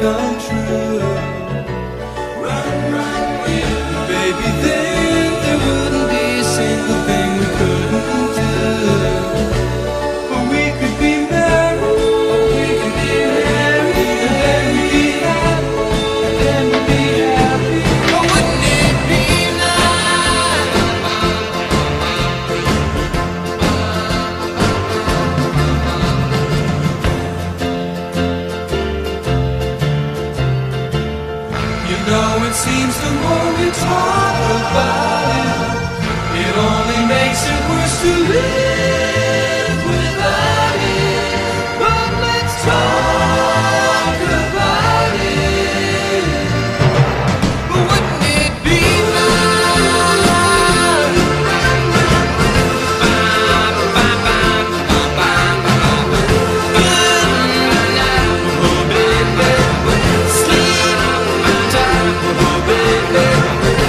come true. Run, run, baby, then there wouldn't be a single thing we couldn't do. Or we could be married, or we could be married, and then we'd be happy, and then we'd be happy. Oh, wouldn't it be nice? You know, it seems the more we talk about it, it only makes it worse to live.